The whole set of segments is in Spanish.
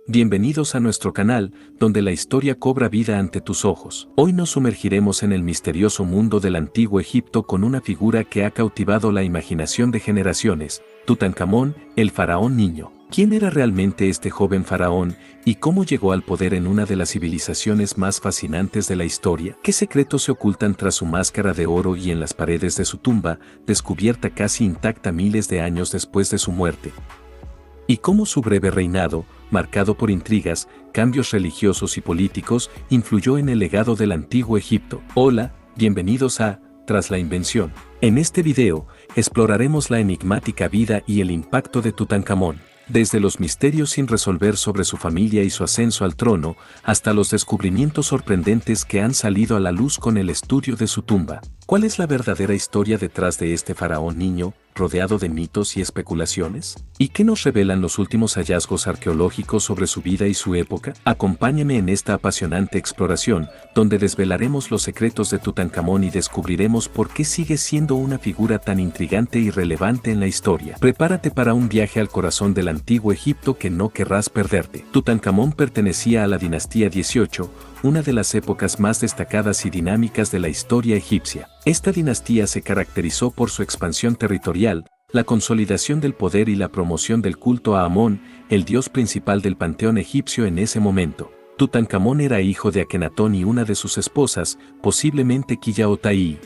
Bienvenidos a nuestro canal, donde la historia cobra vida ante tus ojos. Hoy nos sumergiremos en el misterioso mundo del antiguo Egipto con una figura que ha cautivado la imaginación de generaciones, Tutankamón, el faraón niño. ¿Quién era realmente este joven faraón y cómo llegó al poder en una de las civilizaciones más fascinantes de la historia? ¿Qué secretos se ocultan tras su máscara de oro y en las paredes de su tumba, descubierta casi intacta miles de años después de su muerte? ¿Y cómo su breve reinado, marcado por intrigas, cambios religiosos y políticos, influyó en el legado del antiguo Egipto? Hola, bienvenidos a Tras la Invención. En este video, exploraremos la enigmática vida y el impacto de Tutankamón, desde los misterios sin resolver sobre su familia y su ascenso al trono, hasta los descubrimientos sorprendentes que han salido a la luz con el estudio de su tumba. ¿Cuál es la verdadera historia detrás de este faraón niño, rodeado de mitos y especulaciones? ¿Y qué nos revelan los últimos hallazgos arqueológicos sobre su vida y su época? Acompáñame en esta apasionante exploración, donde desvelaremos los secretos de Tutankamón y descubriremos por qué sigue siendo una figura tan intrigante y relevante en la historia. Prepárate para un viaje al corazón del antiguo Egipto que no querrás perderte. Tutankamón pertenecía a la dinastía 18, una de las épocas más destacadas y dinámicas de la historia egipcia. Esta dinastía se caracterizó por su expansión territorial, la consolidación del poder y la promoción del culto a Amón, el dios principal del panteón egipcio en ese momento. Tutankamón era hijo de Akenatón y una de sus esposas, posiblemente Quilla-o-Tai.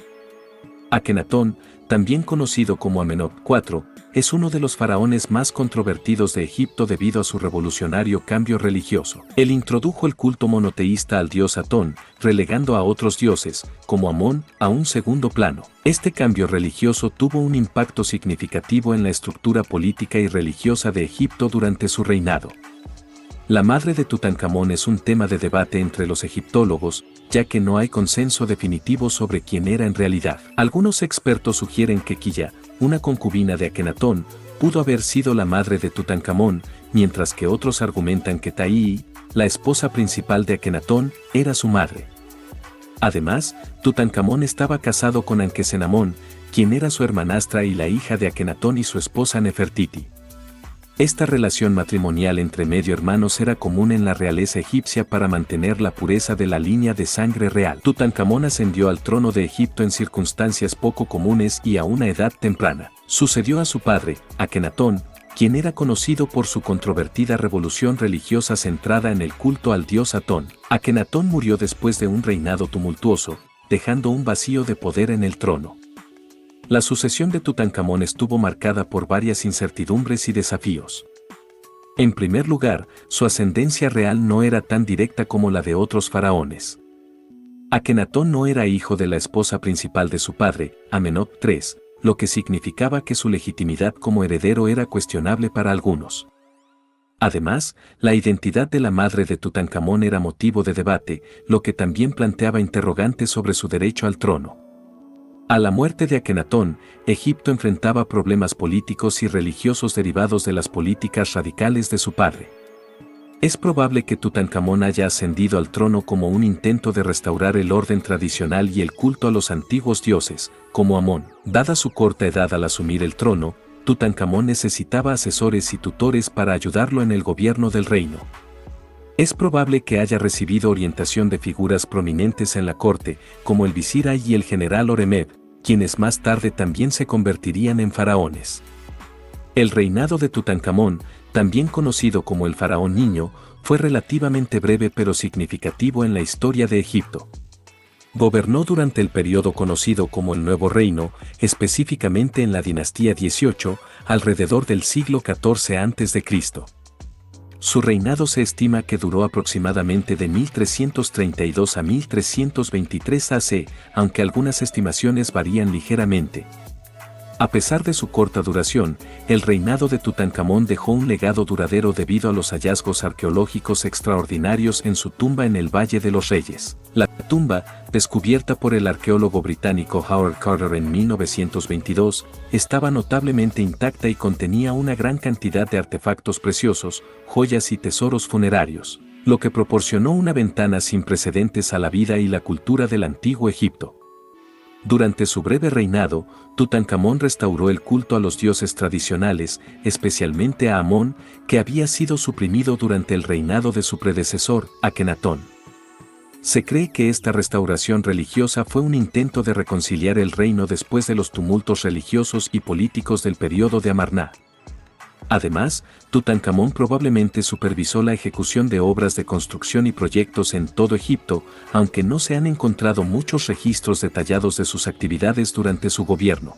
Akenatón, también conocido como Amenhotep IV, es uno de los faraones más controvertidos de Egipto debido a su revolucionario cambio religioso. Él introdujo el culto monoteísta al dios Atón, relegando a otros dioses, como Amón, a un segundo plano. Este cambio religioso tuvo un impacto significativo en la estructura política y religiosa de Egipto durante su reinado. La madre de Tutankamón es un tema de debate entre los egiptólogos, ya que no hay consenso definitivo sobre quién era en realidad. Algunos expertos sugieren que Quilla, una concubina de Akenatón, pudo haber sido la madre de Tutankamón, mientras que otros argumentan que Tai, la esposa principal de Akenatón, era su madre. Además, Tutankamón estaba casado con Ankesenamón, quien era su hermanastra y la hija de Akenatón y su esposa Nefertiti. Esta relación matrimonial entre medio hermanos era común en la realeza egipcia para mantener la pureza de la línea de sangre real. Tutankamón ascendió al trono de Egipto en circunstancias poco comunes y a una edad temprana. Sucedió a su padre, Akenatón, quien era conocido por su controvertida revolución religiosa centrada en el culto al dios Atón. Akenatón murió después de un reinado tumultuoso, dejando un vacío de poder en el trono. La sucesión de Tutankamón estuvo marcada por varias incertidumbres y desafíos. En primer lugar, su ascendencia real no era tan directa como la de otros faraones. Akenatón no era hijo de la esposa principal de su padre, Amenhotep III, lo que significaba que su legitimidad como heredero era cuestionable para algunos. Además, la identidad de la madre de Tutankamón era motivo de debate, lo que también planteaba interrogantes sobre su derecho al trono. A la muerte de Akenatón, Egipto enfrentaba problemas políticos y religiosos derivados de las políticas radicales de su padre. Es probable que Tutankamón haya ascendido al trono como un intento de restaurar el orden tradicional y el culto a los antiguos dioses, como Amón. Dada su corta edad al asumir el trono, Tutankamón necesitaba asesores y tutores para ayudarlo en el gobierno del reino. Es probable que haya recibido orientación de figuras prominentes en la corte, como el visir Ay y el general Horemheb, quienes más tarde también se convertirían en faraones. El reinado de Tutankamón, también conocido como el faraón niño, fue relativamente breve pero significativo en la historia de Egipto. Gobernó durante el periodo conocido como el Nuevo Reino, específicamente en la dinastía 18, alrededor del siglo XIV a.C. Su reinado se estima que duró aproximadamente de 1332 a 1323 AC, aunque algunas estimaciones varían ligeramente. A pesar de su corta duración, el reinado de Tutankamón dejó un legado duradero debido a los hallazgos arqueológicos extraordinarios en su tumba en el Valle de los Reyes. La tumba, descubierta por el arqueólogo británico Howard Carter en 1922, estaba notablemente intacta y contenía una gran cantidad de artefactos preciosos, joyas y tesoros funerarios, lo que proporcionó una ventana sin precedentes a la vida y la cultura del antiguo Egipto. Durante su breve reinado, Tutankamón restauró el culto a los dioses tradicionales, especialmente a Amón, que había sido suprimido durante el reinado de su predecesor, Akenatón. Se cree que esta restauración religiosa fue un intento de reconciliar el reino después de los tumultos religiosos y políticos del período de Amarná. Además, Tutankamón probablemente supervisó la ejecución de obras de construcción y proyectos en todo Egipto, aunque no se han encontrado muchos registros detallados de sus actividades durante su gobierno.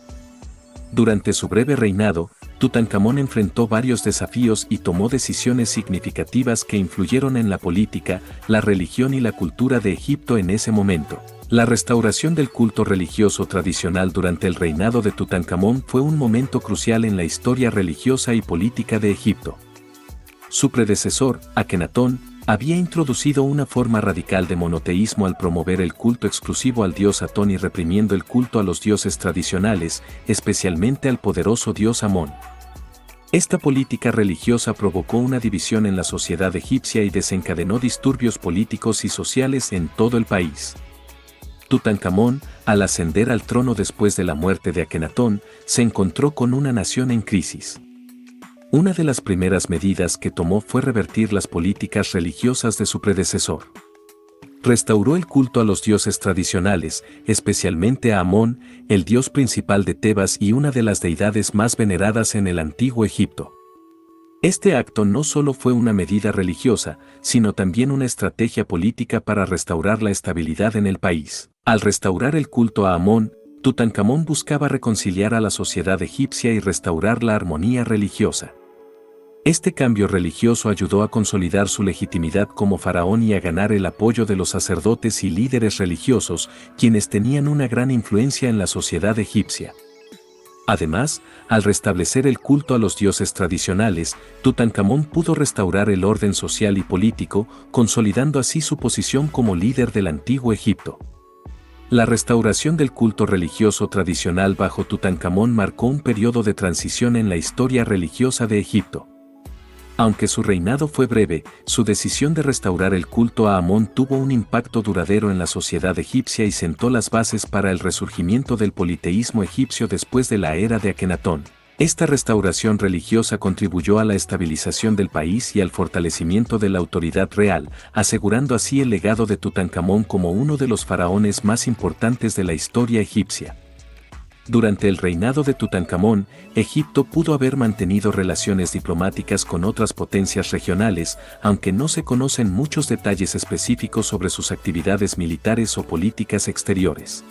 Durante su breve reinado, Tutankamón enfrentó varios desafíos y tomó decisiones significativas que influyeron en la política, la religión y la cultura de Egipto en ese momento. La restauración del culto religioso tradicional durante el reinado de Tutankamón fue un momento crucial en la historia religiosa y política de Egipto. Su predecesor, Akenatón, había introducido una forma radical de monoteísmo al promover el culto exclusivo al dios Atón y reprimiendo el culto a los dioses tradicionales, especialmente al poderoso dios Amón. Esta política religiosa provocó una división en la sociedad egipcia y desencadenó disturbios políticos y sociales en todo el país. Tutankamón, al ascender al trono después de la muerte de Akenatón, se encontró con una nación en crisis. Una de las primeras medidas que tomó fue revertir las políticas religiosas de su predecesor. Restauró el culto a los dioses tradicionales, especialmente a Amón, el dios principal de Tebas y una de las deidades más veneradas en el antiguo Egipto. Este acto no solo fue una medida religiosa, sino también una estrategia política para restaurar la estabilidad en el país. Al restaurar el culto a Amón, Tutankamón buscaba reconciliar a la sociedad egipcia y restaurar la armonía religiosa. Este cambio religioso ayudó a consolidar su legitimidad como faraón y a ganar el apoyo de los sacerdotes y líderes religiosos, quienes tenían una gran influencia en la sociedad egipcia. Además, al restablecer el culto a los dioses tradicionales, Tutankamón pudo restaurar el orden social y político, consolidando así su posición como líder del antiguo Egipto. La restauración del culto religioso tradicional bajo Tutankamón marcó un periodo de transición en la historia religiosa de Egipto. Aunque su reinado fue breve, su decisión de restaurar el culto a Amón tuvo un impacto duradero en la sociedad egipcia y sentó las bases para el resurgimiento del politeísmo egipcio después de la era de Akenatón. Esta restauración religiosa contribuyó a la estabilización del país y al fortalecimiento de la autoridad real, asegurando así el legado de Tutankamón como uno de los faraones más importantes de la historia egipcia. Durante el reinado de Tutankamón, Egipto pudo haber mantenido relaciones diplomáticas con otras potencias regionales, aunque no se conocen muchos detalles específicos sobre sus actividades militares o políticas exteriores.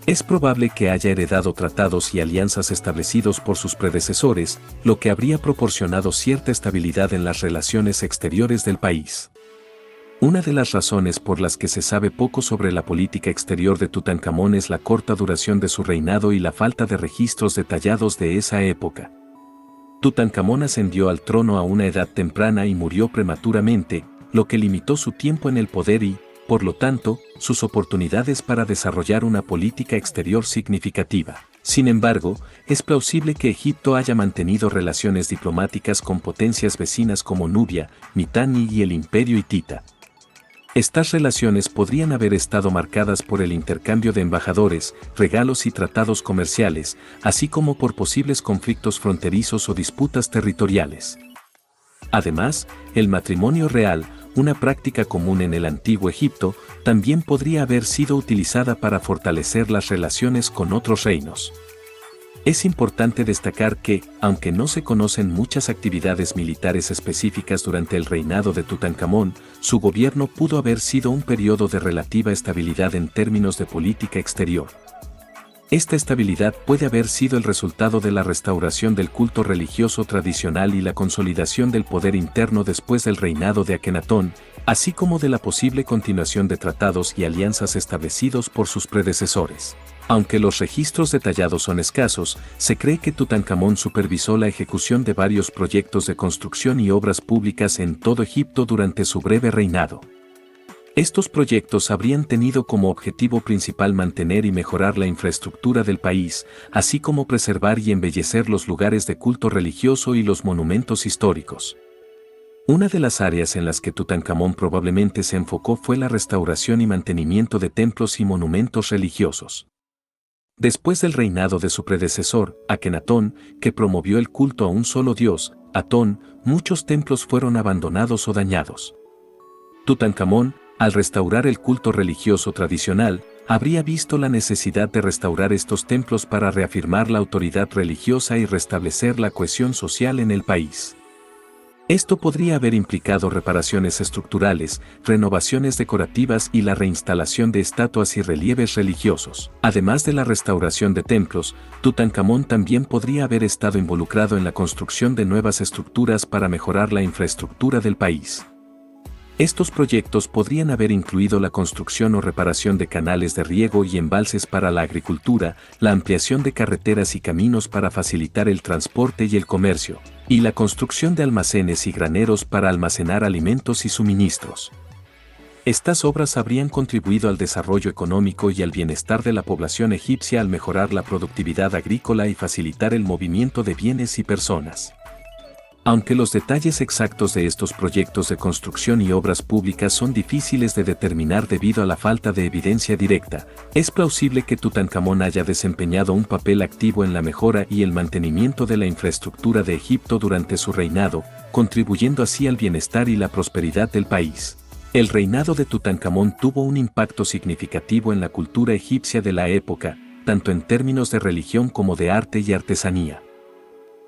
Es probable que haya heredado tratados y alianzas establecidos por sus predecesores, lo que habría proporcionado cierta estabilidad en las relaciones exteriores del país. Una de las razones por las que se sabe poco sobre la política exterior de Tutankamón es la corta duración de su reinado y la falta de registros detallados de esa época. Tutankamón ascendió al trono a una edad temprana y murió prematuramente, lo que limitó su tiempo en el poder y, por lo tanto, sus oportunidades para desarrollar una política exterior significativa. Sin embargo, es plausible que Egipto haya mantenido relaciones diplomáticas con potencias vecinas como Nubia, Mitanni y el Imperio Hitita. Estas relaciones podrían haber estado marcadas por el intercambio de embajadores, regalos y tratados comerciales, así como por posibles conflictos fronterizos o disputas territoriales. Además, el matrimonio real, una práctica común en el antiguo Egipto, también podría haber sido utilizada para fortalecer las relaciones con otros reinos. Es importante destacar que, aunque no se conocen muchas actividades militares específicas durante el reinado de Tutankamón, su gobierno pudo haber sido un periodo de relativa estabilidad en términos de política exterior. Esta estabilidad puede haber sido el resultado de la restauración del culto religioso tradicional y la consolidación del poder interno después del reinado de Akenatón, así como de la posible continuación de tratados y alianzas establecidos por sus predecesores. Aunque los registros detallados son escasos, se cree que Tutankamón supervisó la ejecución de varios proyectos de construcción y obras públicas en todo Egipto durante su breve reinado. Estos proyectos habrían tenido como objetivo principal mantener y mejorar la infraestructura del país, así como preservar y embellecer los lugares de culto religioso y los monumentos históricos. Una de las áreas en las que Tutankamón probablemente se enfocó fue la restauración y mantenimiento de templos y monumentos religiosos. Después del reinado de su predecesor, Akenatón, que promovió el culto a un solo dios, Atón, muchos templos fueron abandonados o dañados. Tutankamón, al restaurar el culto religioso tradicional, habría visto la necesidad de restaurar estos templos para reafirmar la autoridad religiosa y restablecer la cohesión social en el país. Esto podría haber implicado reparaciones estructurales, renovaciones decorativas y la reinstalación de estatuas y relieves religiosos. Además de la restauración de templos, Tutankamón también podría haber estado involucrado en la construcción de nuevas estructuras para mejorar la infraestructura del país. Estos proyectos podrían haber incluido la construcción o reparación de canales de riego y embalses para la agricultura, la ampliación de carreteras y caminos para facilitar el transporte y el comercio, y la construcción de almacenes y graneros para almacenar alimentos y suministros. Estas obras habrían contribuido al desarrollo económico y al bienestar de la población egipcia al mejorar la productividad agrícola y facilitar el movimiento de bienes y personas. Aunque los detalles exactos de estos proyectos de construcción y obras públicas son difíciles de determinar debido a la falta de evidencia directa, es plausible que Tutankamón haya desempeñado un papel activo en la mejora y el mantenimiento de la infraestructura de Egipto durante su reinado, contribuyendo así al bienestar y la prosperidad del país. El reinado de Tutankamón tuvo un impacto significativo en la cultura egipcia de la época, tanto en términos de religión como de arte y artesanía.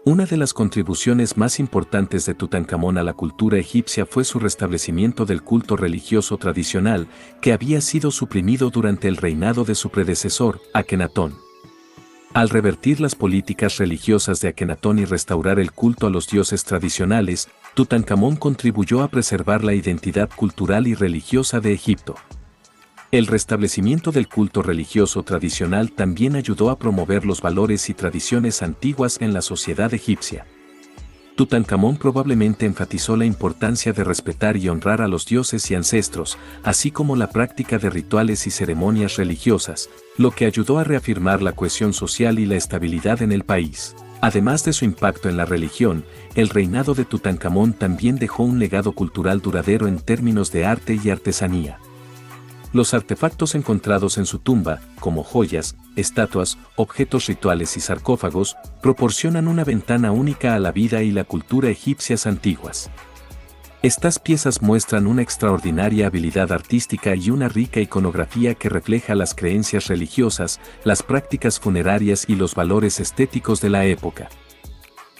Una de las contribuciones más importantes de Tutankamón a la cultura egipcia fue su restablecimiento del culto religioso tradicional, que había sido suprimido durante el reinado de su predecesor, Akenatón. Al revertir las políticas religiosas de Akenatón y restaurar el culto a los dioses tradicionales, Tutankamón contribuyó a preservar la identidad cultural y religiosa de Egipto. El restablecimiento del culto religioso tradicional también ayudó a promover los valores y tradiciones antiguas en la sociedad egipcia. Tutankamón probablemente enfatizó la importancia de respetar y honrar a los dioses y ancestros, así como la práctica de rituales y ceremonias religiosas, lo que ayudó a reafirmar la cohesión social y la estabilidad en el país. Además de su impacto en la religión, el reinado de Tutankamón también dejó un legado cultural duradero en términos de arte y artesanía. Los artefactos encontrados en su tumba, como joyas, estatuas, objetos rituales y sarcófagos, proporcionan una ventana única a la vida y la cultura egipcias antiguas. Estas piezas muestran una extraordinaria habilidad artística y una rica iconografía que refleja las creencias religiosas, las prácticas funerarias y los valores estéticos de la época.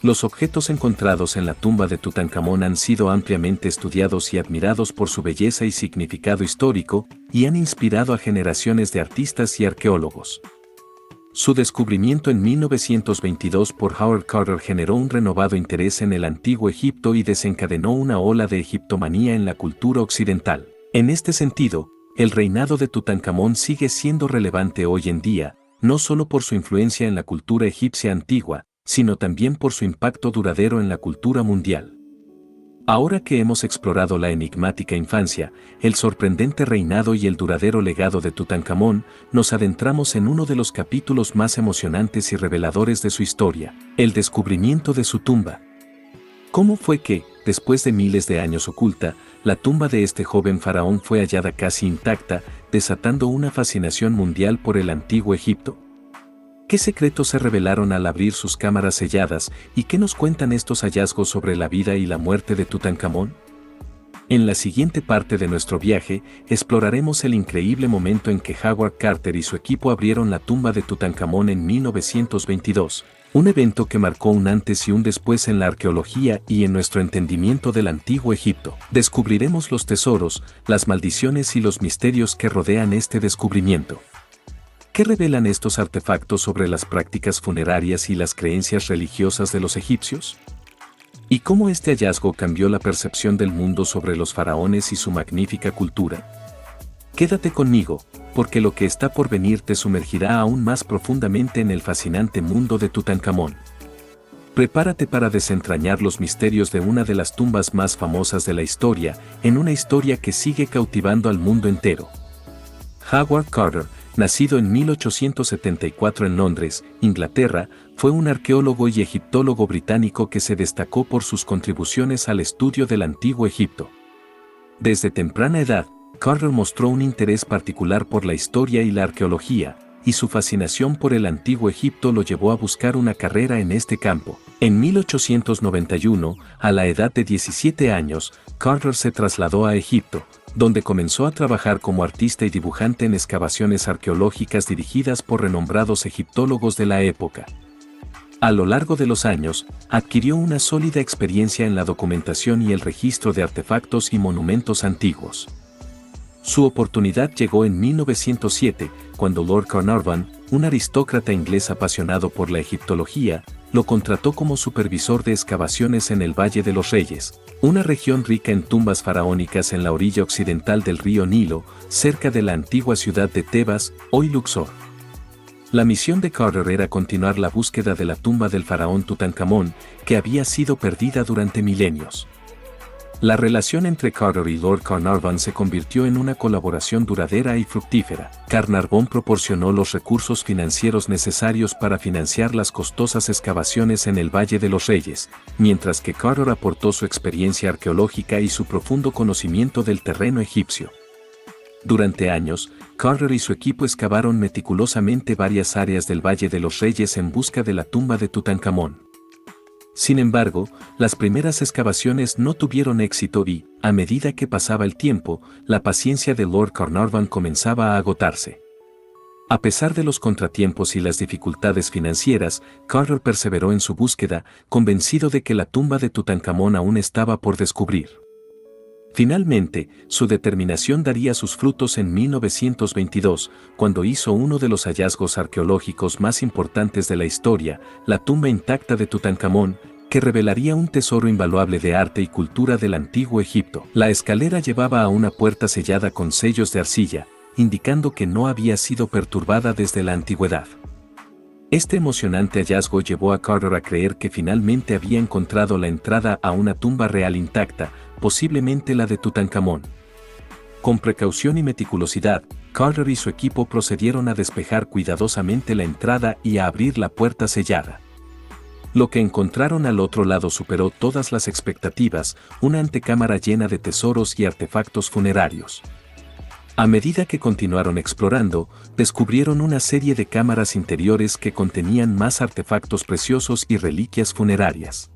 Los objetos encontrados en la tumba de Tutankamón han sido ampliamente estudiados y admirados por su belleza y significado histórico, y han inspirado a generaciones de artistas y arqueólogos. Su descubrimiento en 1922 por Howard Carter generó un renovado interés en el antiguo Egipto y desencadenó una ola de egiptomanía en la cultura occidental. En este sentido, el reinado de Tutankamón sigue siendo relevante hoy en día, no solo por su influencia en la cultura egipcia antigua, sino también por su impacto duradero en la cultura mundial. Ahora que hemos explorado la enigmática infancia, el sorprendente reinado y el duradero legado de Tutankamón, nos adentramos en uno de los capítulos más emocionantes y reveladores de su historia, el descubrimiento de su tumba. ¿Cómo fue que, después de miles de años oculta, la tumba de este joven faraón fue hallada casi intacta, desatando una fascinación mundial por el antiguo Egipto? ¿Qué secretos se revelaron al abrir sus cámaras selladas y qué nos cuentan estos hallazgos sobre la vida y la muerte de Tutankamón? En la siguiente parte de nuestro viaje, exploraremos el increíble momento en que Howard Carter y su equipo abrieron la tumba de Tutankamón en 1922, un evento que marcó un antes y un después en la arqueología y en nuestro entendimiento del antiguo Egipto. Descubriremos los tesoros, las maldiciones y los misterios que rodean este descubrimiento. ¿Qué revelan estos artefactos sobre las prácticas funerarias y las creencias religiosas de los egipcios? ¿Y cómo este hallazgo cambió la percepción del mundo sobre los faraones y su magnífica cultura? Quédate conmigo, porque lo que está por venir te sumergirá aún más profundamente en el fascinante mundo de Tutankamón. Prepárate para desentrañar los misterios de una de las tumbas más famosas de la historia, en una historia que sigue cautivando al mundo entero. Howard Carter, nacido en 1874 en Londres, Inglaterra, fue un arqueólogo y egiptólogo británico que se destacó por sus contribuciones al estudio del antiguo Egipto. Desde temprana edad, Carter mostró un interés particular por la historia y la arqueología, y su fascinación por el antiguo Egipto lo llevó a buscar una carrera en este campo. En 1891, a la edad de 17 años, Carter se trasladó a Egipto, donde comenzó a trabajar como artista y dibujante en excavaciones arqueológicas dirigidas por renombrados egiptólogos de la época. A lo largo de los años, adquirió una sólida experiencia en la documentación y el registro de artefactos y monumentos antiguos. Su oportunidad llegó en 1907, cuando Lord Carnarvon, un aristócrata inglés apasionado por la egiptología, lo contrató como supervisor de excavaciones en el Valle de los Reyes, una región rica en tumbas faraónicas en la orilla occidental del río Nilo, cerca de la antigua ciudad de Tebas, hoy Luxor. La misión de Carter era continuar la búsqueda de la tumba del faraón Tutankamón, que había sido perdida durante milenios. La relación entre Carter y Lord Carnarvon se convirtió en una colaboración duradera y fructífera. Carnarvon proporcionó los recursos financieros necesarios para financiar las costosas excavaciones en el Valle de los Reyes, mientras que Carter aportó su experiencia arqueológica y su profundo conocimiento del terreno egipcio. Durante años, Carter y su equipo excavaron meticulosamente varias áreas del Valle de los Reyes en busca de la tumba de Tutankamón. Sin embargo, las primeras excavaciones no tuvieron éxito y, a medida que pasaba el tiempo, la paciencia de Lord Carnarvon comenzaba a agotarse. A pesar de los contratiempos y las dificultades financieras, Carter perseveró en su búsqueda, convencido de que la tumba de Tutankamón aún estaba por descubrir. Finalmente, su determinación daría sus frutos en 1922, cuando hizo uno de los hallazgos arqueológicos más importantes de la historia, la tumba intacta de Tutankamón, que revelaría un tesoro invaluable de arte y cultura del antiguo Egipto. La escalera llevaba a una puerta sellada con sellos de arcilla, indicando que no había sido perturbada desde la antigüedad. Este emocionante hallazgo llevó a Carter a creer que finalmente había encontrado la entrada a una tumba real intacta, posiblemente la de Tutankamón. Con precaución y meticulosidad, Carter y su equipo procedieron a despejar cuidadosamente la entrada y a abrir la puerta sellada. Lo que encontraron al otro lado superó todas las expectativas, una antecámara llena de tesoros y artefactos funerarios. A medida que continuaron explorando, descubrieron una serie de cámaras interiores que contenían más artefactos preciosos y reliquias funerarias.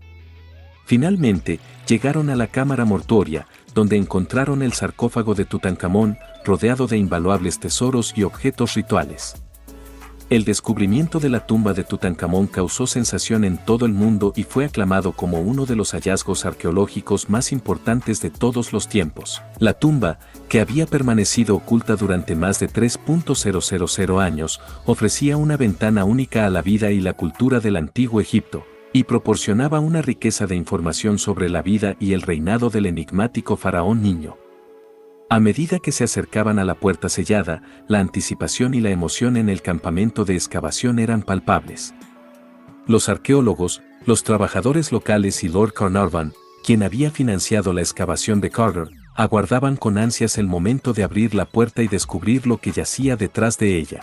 Finalmente, llegaron a la cámara mortuoria, donde encontraron el sarcófago de Tutankamón, rodeado de invaluables tesoros y objetos rituales. El descubrimiento de la tumba de Tutankamón causó sensación en todo el mundo y fue aclamado como uno de los hallazgos arqueológicos más importantes de todos los tiempos. La tumba, que había permanecido oculta durante más de 3.000 años, ofrecía una ventana única a la vida y la cultura del antiguo Egipto, y proporcionaba una riqueza de información sobre la vida y el reinado del enigmático faraón niño. A medida que se acercaban a la puerta sellada, la anticipación y la emoción en el campamento de excavación eran palpables. Los arqueólogos, los trabajadores locales y Lord Carnarvon, quien había financiado la excavación de Carter, aguardaban con ansias el momento de abrir la puerta y descubrir lo que yacía detrás de ella.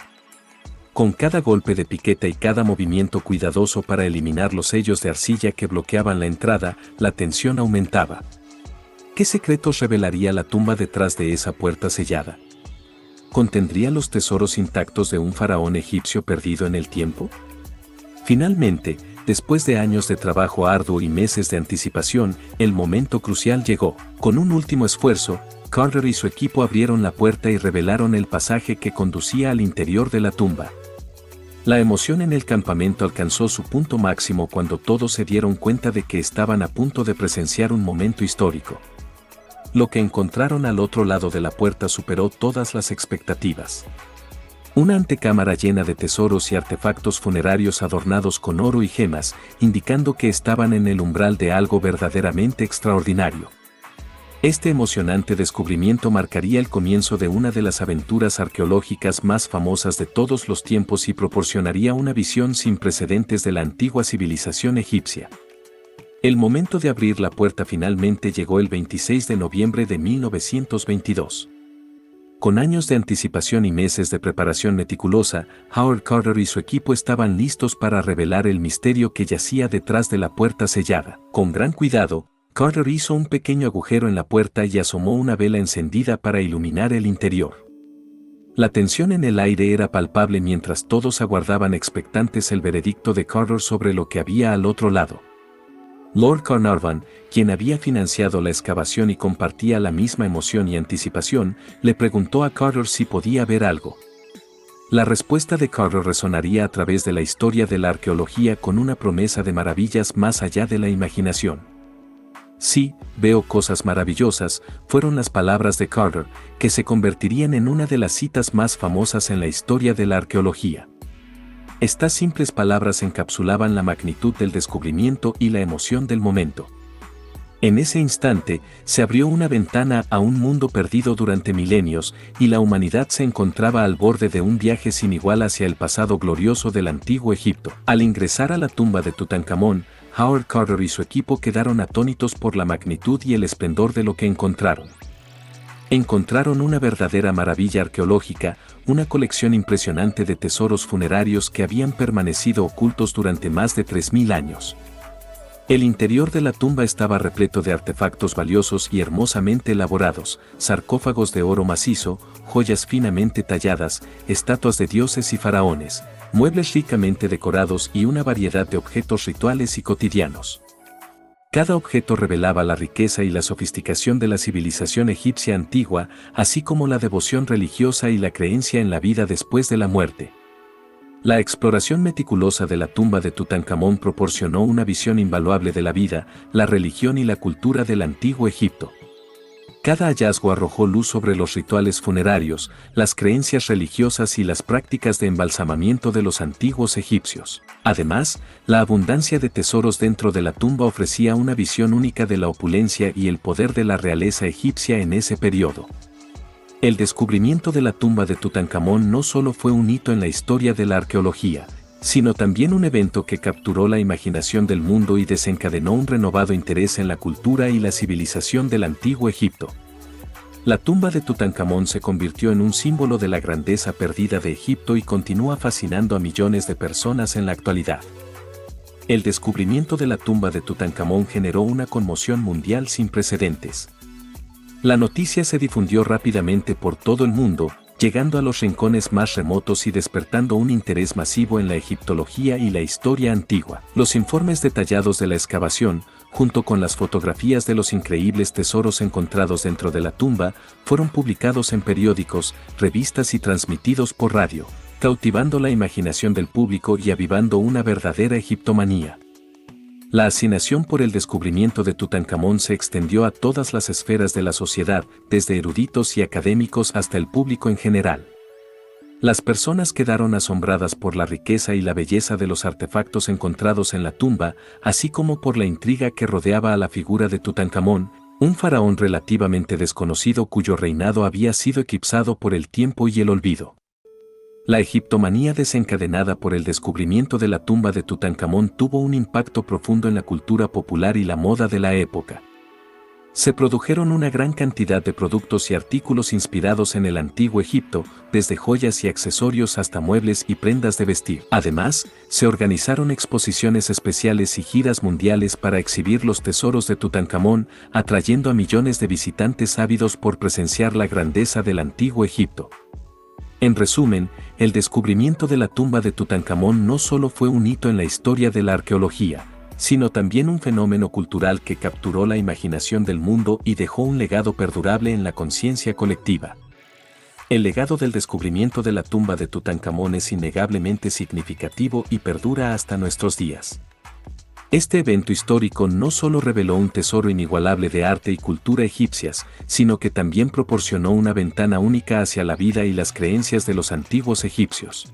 Con cada golpe de piqueta y cada movimiento cuidadoso para eliminar los sellos de arcilla que bloqueaban la entrada, la tensión aumentaba. ¿Qué secretos revelaría la tumba detrás de esa puerta sellada? ¿Contendría los tesoros intactos de un faraón egipcio perdido en el tiempo? Finalmente, después de años de trabajo arduo y meses de anticipación, el momento crucial llegó. Con un último esfuerzo, Carter y su equipo abrieron la puerta y revelaron el pasaje que conducía al interior de la tumba. La emoción en el campamento alcanzó su punto máximo cuando todos se dieron cuenta de que estaban a punto de presenciar un momento histórico. Lo que encontraron al otro lado de la puerta superó todas las expectativas. Una antecámara llena de tesoros y artefactos funerarios adornados con oro y gemas, indicando que estaban en el umbral de algo verdaderamente extraordinario. Este emocionante descubrimiento marcaría el comienzo de una de las aventuras arqueológicas más famosas de todos los tiempos y proporcionaría una visión sin precedentes de la antigua civilización egipcia. El momento de abrir la puerta finalmente llegó el 26 de noviembre de 1922. Con años de anticipación y meses de preparación meticulosa, Howard Carter y su equipo estaban listos para revelar el misterio que yacía detrás de la puerta sellada. Con gran cuidado, Carter hizo un pequeño agujero en la puerta y asomó una vela encendida para iluminar el interior. La tensión en el aire era palpable mientras todos aguardaban expectantes el veredicto de Carter sobre lo que había al otro lado. Lord Carnarvon, quien había financiado la excavación y compartía la misma emoción y anticipación, le preguntó a Carter si podía ver algo. La respuesta de Carter resonaría a través de la historia de la arqueología con una promesa de maravillas más allá de la imaginación. Sí, veo cosas maravillosas, fueron las palabras de Carter, que se convertirían en una de las citas más famosas en la historia de la arqueología. Estas simples palabras encapsulaban la magnitud del descubrimiento y la emoción del momento. En ese instante, se abrió una ventana a un mundo perdido durante milenios, y la humanidad se encontraba al borde de un viaje sin igual hacia el pasado glorioso del antiguo Egipto. Al ingresar a la tumba de Tutankamón, Howard Carter y su equipo quedaron atónitos por la magnitud y el esplendor de lo que encontraron. Encontraron una verdadera maravilla arqueológica, una colección impresionante de tesoros funerarios que habían permanecido ocultos durante más de 3000 años. El interior de la tumba estaba repleto de artefactos valiosos y hermosamente elaborados, sarcófagos de oro macizo, joyas finamente talladas, estatuas de dioses y faraones, muebles ricamente decorados y una variedad de objetos rituales y cotidianos. Cada objeto revelaba la riqueza y la sofisticación de la civilización egipcia antigua, así como la devoción religiosa y la creencia en la vida después de la muerte. La exploración meticulosa de la tumba de Tutankamón proporcionó una visión invaluable de la vida, la religión y la cultura del antiguo Egipto. Cada hallazgo arrojó luz sobre los rituales funerarios, las creencias religiosas y las prácticas de embalsamamiento de los antiguos egipcios. Además, la abundancia de tesoros dentro de la tumba ofrecía una visión única de la opulencia y el poder de la realeza egipcia en ese periodo. El descubrimiento de la tumba de Tutankamón no solo fue un hito en la historia de la arqueología, sino también un evento que capturó la imaginación del mundo y desencadenó un renovado interés en la cultura y la civilización del antiguo Egipto. La tumba de Tutankamón se convirtió en un símbolo de la grandeza perdida de Egipto y continúa fascinando a millones de personas en la actualidad. El descubrimiento de la tumba de Tutankamón generó una conmoción mundial sin precedentes. La noticia se difundió rápidamente por todo el mundo, llegando a los rincones más remotos y despertando un interés masivo en la egiptología y la historia antigua. Los informes detallados de la excavación, junto con las fotografías de los increíbles tesoros encontrados dentro de la tumba, fueron publicados en periódicos, revistas y transmitidos por radio, cautivando la imaginación del público y avivando una verdadera egiptomanía. La fascinación por el descubrimiento de Tutankamón se extendió a todas las esferas de la sociedad, desde eruditos y académicos hasta el público en general. Las personas quedaron asombradas por la riqueza y la belleza de los artefactos encontrados en la tumba, así como por la intriga que rodeaba a la figura de Tutankamón, un faraón relativamente desconocido cuyo reinado había sido eclipsado por el tiempo y el olvido. La egiptomanía desencadenada por el descubrimiento de la tumba de Tutankamón tuvo un impacto profundo en la cultura popular y la moda de la época. Se produjeron una gran cantidad de productos y artículos inspirados en el antiguo Egipto, desde joyas y accesorios hasta muebles y prendas de vestir. Además, se organizaron exposiciones especiales y giras mundiales para exhibir los tesoros de Tutankamón, atrayendo a millones de visitantes ávidos por presenciar la grandeza del antiguo Egipto. En resumen, el descubrimiento de la tumba de Tutankamón no solo fue un hito en la historia de la arqueología, sino también un fenómeno cultural que capturó la imaginación del mundo y dejó un legado perdurable en la conciencia colectiva. El legado del descubrimiento de la tumba de Tutankamón es innegablemente significativo y perdura hasta nuestros días. Este evento histórico no solo reveló un tesoro inigualable de arte y cultura egipcias, sino que también proporcionó una ventana única hacia la vida y las creencias de los antiguos egipcios.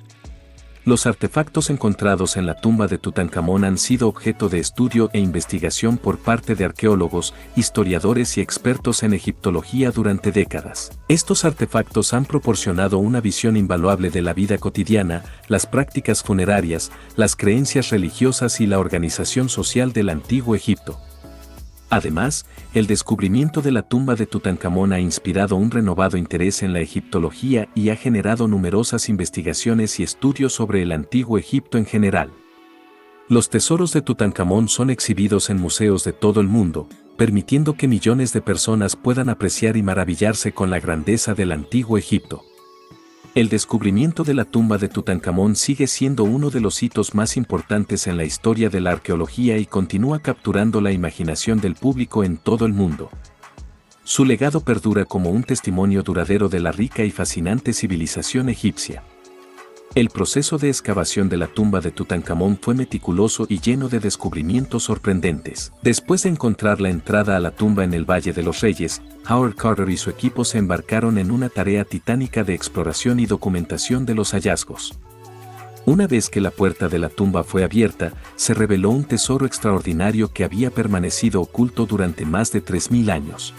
Los artefactos encontrados en la tumba de Tutankamón han sido objeto de estudio e investigación por parte de arqueólogos, historiadores y expertos en egiptología durante décadas. Estos artefactos han proporcionado una visión invaluable de la vida cotidiana, las prácticas funerarias, las creencias religiosas y la organización social del antiguo Egipto. Además, el descubrimiento de la tumba de Tutankamón ha inspirado un renovado interés en la egiptología y ha generado numerosas investigaciones y estudios sobre el antiguo Egipto en general. Los tesoros de Tutankamón son exhibidos en museos de todo el mundo, permitiendo que millones de personas puedan apreciar y maravillarse con la grandeza del antiguo Egipto. El descubrimiento de la tumba de Tutankamón sigue siendo uno de los hitos más importantes en la historia de la arqueología y continúa capturando la imaginación del público en todo el mundo. Su legado perdura como un testimonio duradero de la rica y fascinante civilización egipcia. El proceso de excavación de la tumba de Tutankamón fue meticuloso y lleno de descubrimientos sorprendentes. Después de encontrar la entrada a la tumba en el Valle de los Reyes, Howard Carter y su equipo se embarcaron en una tarea titánica de exploración y documentación de los hallazgos. Una vez que la puerta de la tumba fue abierta, se reveló un tesoro extraordinario que había permanecido oculto durante más de 3000 años.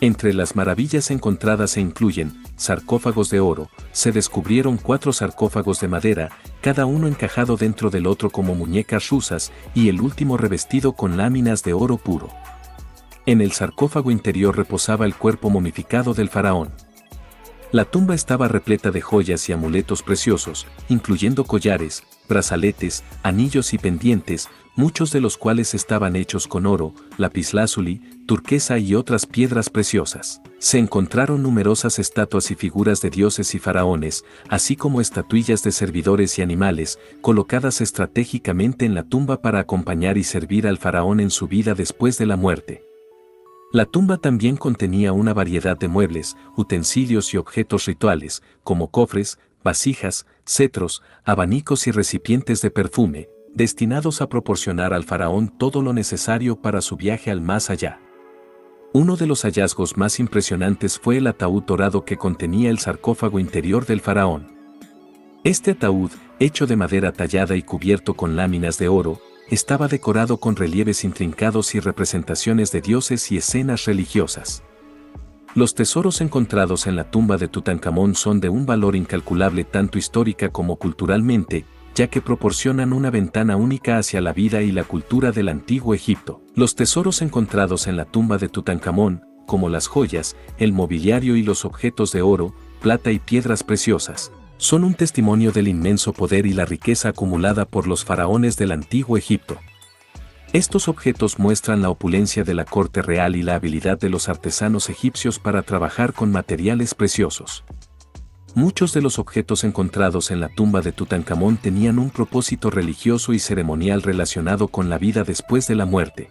Entre las maravillas encontradas se incluyen sarcófagos de oro. Se descubrieron 4 sarcófagos de madera, cada uno encajado dentro del otro como muñecas rusas, y el último revestido con láminas de oro puro. En el sarcófago interior reposaba el cuerpo momificado del faraón. La tumba estaba repleta de joyas y amuletos preciosos, incluyendo collares, brazaletes, anillos y pendientes, muchos de los cuales estaban hechos con oro, lapislázuli, turquesa y otras piedras preciosas. Se encontraron numerosas estatuas y figuras de dioses y faraones, así como estatuillas de servidores y animales, colocadas estratégicamente en la tumba para acompañar y servir al faraón en su vida después de la muerte. La tumba también contenía una variedad de muebles, utensilios y objetos rituales, como cofres, vasijas, cetros, abanicos y recipientes de perfume, destinados a proporcionar al faraón todo lo necesario para su viaje al más allá. Uno de los hallazgos más impresionantes fue el ataúd dorado que contenía el sarcófago interior del faraón. Este ataúd, hecho de madera tallada y cubierto con láminas de oro, estaba decorado con relieves intrincados y representaciones de dioses y escenas religiosas. Los tesoros encontrados en la tumba de Tutankamón son de un valor incalculable tanto histórica como culturalmente, ya que proporcionan una ventana única hacia la vida y la cultura del antiguo Egipto. Los tesoros encontrados en la tumba de Tutankamón, como las joyas, el mobiliario y los objetos de oro, plata y piedras preciosas, son un testimonio del inmenso poder y la riqueza acumulada por los faraones del antiguo Egipto. Estos objetos muestran la opulencia de la corte real y la habilidad de los artesanos egipcios para trabajar con materiales preciosos. Muchos de los objetos encontrados en la tumba de Tutankamón tenían un propósito religioso y ceremonial relacionado con la vida después de la muerte.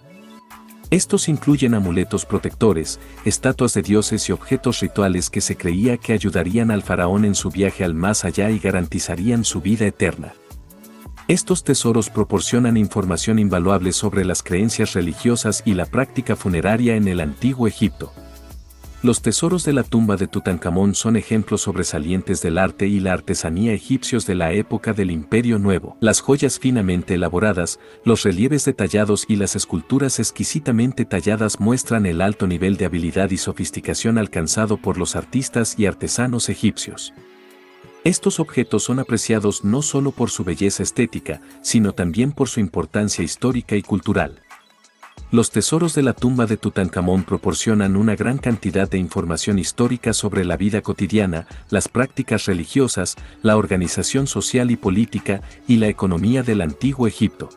Estos incluyen amuletos protectores, estatuas de dioses y objetos rituales que se creía que ayudarían al faraón en su viaje al más allá y garantizarían su vida eterna. Estos tesoros proporcionan información invaluable sobre las creencias religiosas y la práctica funeraria en el antiguo Egipto. Los tesoros de la tumba de Tutankamón son ejemplos sobresalientes del arte y la artesanía egipcios de la época del Imperio Nuevo. Las joyas finamente elaboradas, los relieves detallados y las esculturas exquisitamente talladas muestran el alto nivel de habilidad y sofisticación alcanzado por los artistas y artesanos egipcios. Estos objetos son apreciados no solo por su belleza estética, sino también por su importancia histórica y cultural. Los tesoros de la tumba de Tutankamón proporcionan una gran cantidad de información histórica sobre la vida cotidiana, las prácticas religiosas, la organización social y política, y la economía del antiguo Egipto.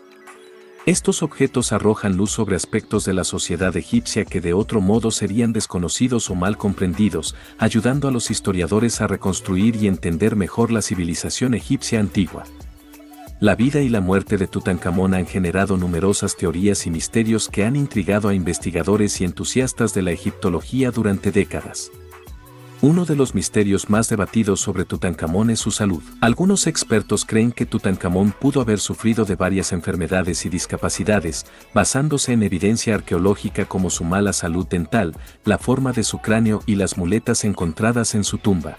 Estos objetos arrojan luz sobre aspectos de la sociedad egipcia que de otro modo serían desconocidos o mal comprendidos, ayudando a los historiadores a reconstruir y entender mejor la civilización egipcia antigua. La vida y la muerte de Tutankamón han generado numerosas teorías y misterios que han intrigado a investigadores y entusiastas de la egiptología durante décadas. Uno de los misterios más debatidos sobre Tutankamón es su salud. Algunos expertos creen que Tutankamón pudo haber sufrido de varias enfermedades y discapacidades, basándose en evidencia arqueológica como su mala salud dental, la forma de su cráneo y las muletas encontradas en su tumba.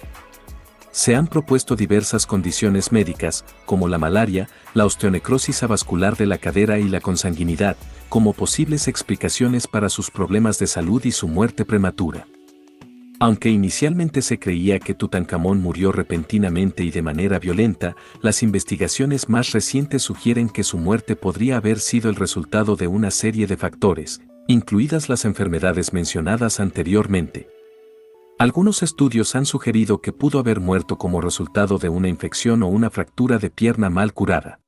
Se han propuesto diversas condiciones médicas, como la malaria, la osteonecrosis avascular de la cadera y la consanguinidad, como posibles explicaciones para sus problemas de salud y su muerte prematura. Aunque inicialmente se creía que Tutankamón murió repentinamente y de manera violenta, las investigaciones más recientes sugieren que su muerte podría haber sido el resultado de una serie de factores, incluidas las enfermedades mencionadas anteriormente. Algunos estudios han sugerido que pudo haber muerto como resultado de una infección o una fractura de pierna mal curada.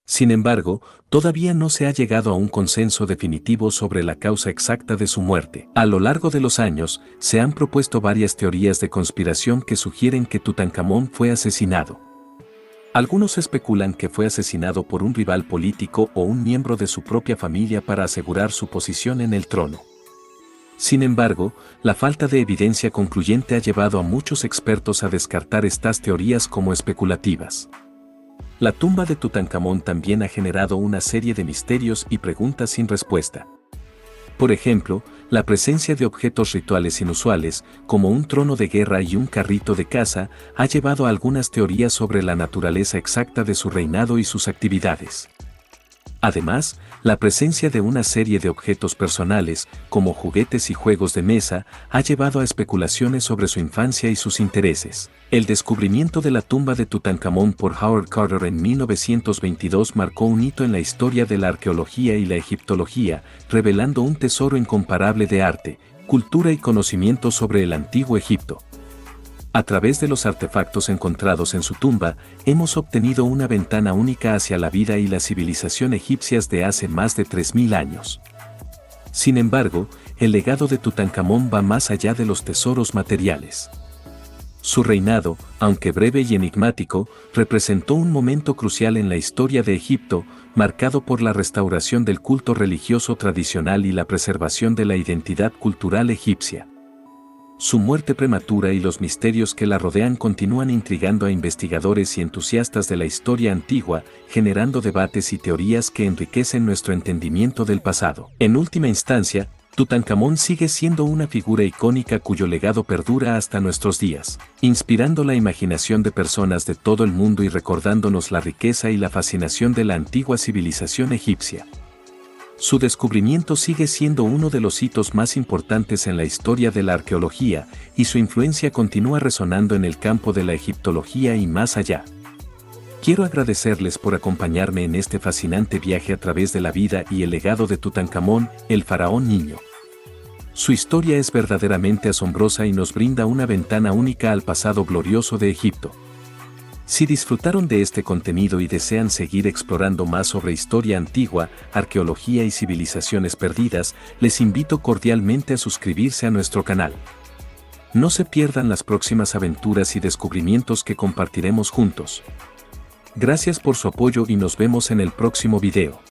Sin embargo, todavía no se ha llegado a un consenso definitivo sobre la causa exacta de su muerte. A lo largo de los años, se han propuesto varias teorías de conspiración que sugieren que Tutankamón fue asesinado. Algunos especulan que fue asesinado por un rival político o un miembro de su propia familia para asegurar su posición en el trono. Sin embargo, la falta de evidencia concluyente ha llevado a muchos expertos a descartar estas teorías como especulativas. La tumba de Tutankamón también ha generado una serie de misterios y preguntas sin respuesta. Por ejemplo, la presencia de objetos rituales inusuales, como un trono de guerra y un carrito de caza, ha llevado a algunas teorías sobre la naturaleza exacta de su reinado y sus actividades. Además, la presencia de una serie de objetos personales, como juguetes y juegos de mesa, ha llevado a especulaciones sobre su infancia y sus intereses. El descubrimiento de la tumba de Tutankamón por Howard Carter en 1922 marcó un hito en la historia de la arqueología y la egiptología, revelando un tesoro incomparable de arte, cultura y conocimiento sobre el antiguo Egipto. A través de los artefactos encontrados en su tumba, hemos obtenido una ventana única hacia la vida y la civilización egipcias de hace más de 3000 años. Sin embargo, el legado de Tutankamón va más allá de los tesoros materiales. Su reinado, aunque breve y enigmático, representó un momento crucial en la historia de Egipto, marcado por la restauración del culto religioso tradicional y la preservación de la identidad cultural egipcia. Su muerte prematura y los misterios que la rodean continúan intrigando a investigadores y entusiastas de la historia antigua, generando debates y teorías que enriquecen nuestro entendimiento del pasado. En última instancia, Tutankamón sigue siendo una figura icónica cuyo legado perdura hasta nuestros días, inspirando la imaginación de personas de todo el mundo y recordándonos la riqueza y la fascinación de la antigua civilización egipcia. Su descubrimiento sigue siendo uno de los hitos más importantes en la historia de la arqueología, y su influencia continúa resonando en el campo de la egiptología y más allá. Quiero agradecerles por acompañarme en este fascinante viaje a través de la vida y el legado de Tutankamón, el faraón niño. Su historia es verdaderamente asombrosa y nos brinda una ventana única al pasado glorioso de Egipto. Si disfrutaron de este contenido y desean seguir explorando más sobre historia antigua, arqueología y civilizaciones perdidas, les invito cordialmente a suscribirse a nuestro canal. No se pierdan las próximas aventuras y descubrimientos que compartiremos juntos. Gracias por su apoyo y nos vemos en el próximo video.